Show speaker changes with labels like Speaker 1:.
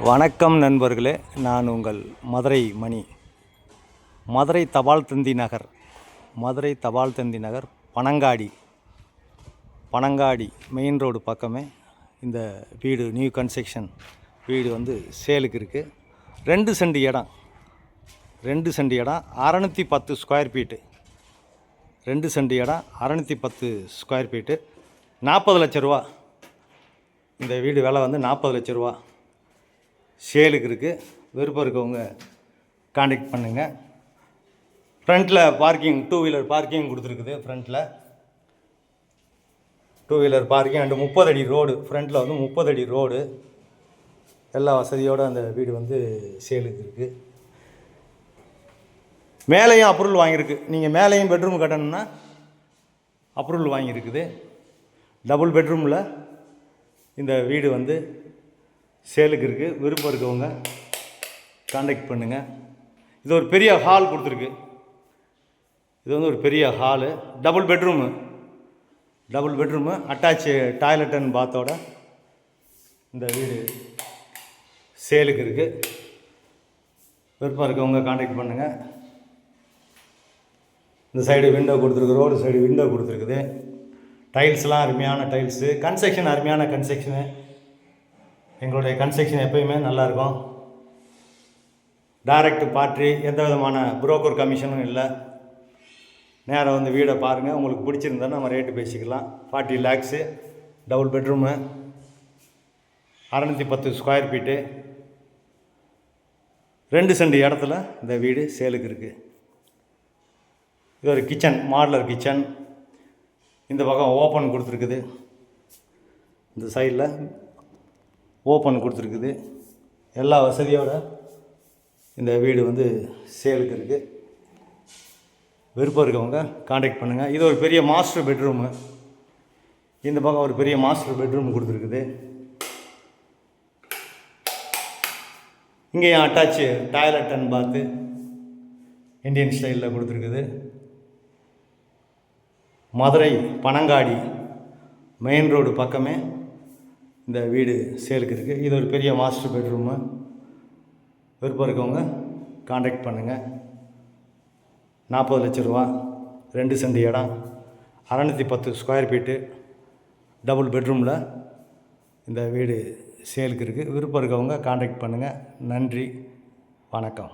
Speaker 1: வணக்கம் நண்பர்களே, நான் உங்கள் மதுரை மணி. மதுரை தபால் தந்தி நகர் பனங்காடி மெயின் ரோடு பக்கமே இந்த வீடு, நியூ கன்ஸ்ட்ரக்ஷன் வீடு வந்து சேலுக்கு இருக்குது. 2 சென்ட் இடம் 610 ஸ்கொயர் ஃபீட்டு. 2 சென்ட் இடம் 610 ஸ்கொயர் ஃபீட்டு, 40 லட்ச ரூபா. இந்த வீடு விலை வந்து 40 லட்ச ரூபா சேலுக்கு இருக்குது. விருப்பம் இருக்கவங்க கான்டாக்ட் பண்ணுங்கள். ஃப்ரண்ட்டில் பார்க்கிங், 2 வீலர் பார்க்கிங் கொடுத்துருக்குது. ஃப்ரண்ட்டில் 2 வீலர் பார்க்கிங் அண்டு 30 அடி ரோடு. ஃப்ரண்ட்டில் வந்து 30 அடி ரோடு, எல்லா வசதியோடு அந்த வீடு வந்து சேலுக்கு இருக்குது. மேலேயும் அப்ரூவல் வாங்கியிருக்கு. நீங்கள் மேலேயும் பெட்ரூம் கட்டணும்னா அப்ரூவல் வாங்கியிருக்குது. டபுள் பெட்ரூமில் இந்த வீடு வந்து சேலுக்கு இருக்குது. விருப்பம் இருக்கவங்க கான்டாக்ட் பண்ணுங்கள். இது ஒரு பெரிய ஹால் கொடுத்துருக்கு. இது வந்து ஒரு பெரிய hall, double bedroom attach toilet and பாத்தோட இந்த வீடு சேலுக்கு இருக்குது. விருப்பம் இருக்கவங்க கான்டாக்ட் பண்ணுங்கள். இந்த சைடு விண்டோ கொடுத்துருக்கு, ரோடு சைடு விண்டோ கொடுத்துருக்குது. டைல்ஸ்லாம் அருமையான டைல்ஸு, கன்ஸ்ட்ரக்ஷன் அருமையான கன்ஸ்ட்ரக்ஷனு. எங்களுடைய கன்ஸ்ட்ரக்ஷன் எப்போயுமே நல்லாயிருக்கும். டைரக்ட் பார்ட்டி, எந்த விதமான புரோக்கர் கமிஷனும் இல்லை. நேராக வந்து வீடை பாருங்கள். உங்களுக்கு பிடிச்சிருந்தா நம்ம ரேட்டு பேசிக்கலாம். 40 lakhs, double bedroom, 610 square feet, 2 cent இடத்துல இந்த வீடு சேலுக்கு இருக்குது. இது ஒரு கிச்சன், மாடலர் கிச்சன். இந்த பக்கம் ஓப்பன் கொடுத்துருக்குது. இந்த சைடில் ஓப்பன் கொடுத்துருக்குது. எல்லா வசதியோடு இந்த வீடு வந்து சேலுக்கு இருக்குது. விருப்பம் இருக்கவங்க கான்டாக்ட் பண்ணுங்கள். இது ஒரு பெரிய மாஸ்டர் பெட்ரூமு. இந்த பக்கம் ஒரு பெரிய மாஸ்டர் பெட்ரூம் கொடுத்துருக்குது. இங்கேயும் attach toilet and bath Indian ஸ்டைலில் கொடுத்துருக்குது. மதுரை பனங்காடி மெயின் ரோடு பக்கமே இந்த வீடு சேலுக்கு இருக்குது. இது ஒரு பெரிய மாஸ்டர் பெட்ரூமு. விருப்பம் இருக்கவங்க கான்டாக்ட் பண்ணுங்கள். 40 லட்ச ரூபா, 2 சென்ட் இடம், 610 ஸ்கொயர் ஃபீட்டு, டபுள் பெட்ரூமில் இந்த வீடு சேலுக்கு இருக்குது. விருப்பம் இருக்கவங்க கான்டாக்ட் பண்ணுங்கள். நன்றி, வணக்கம்.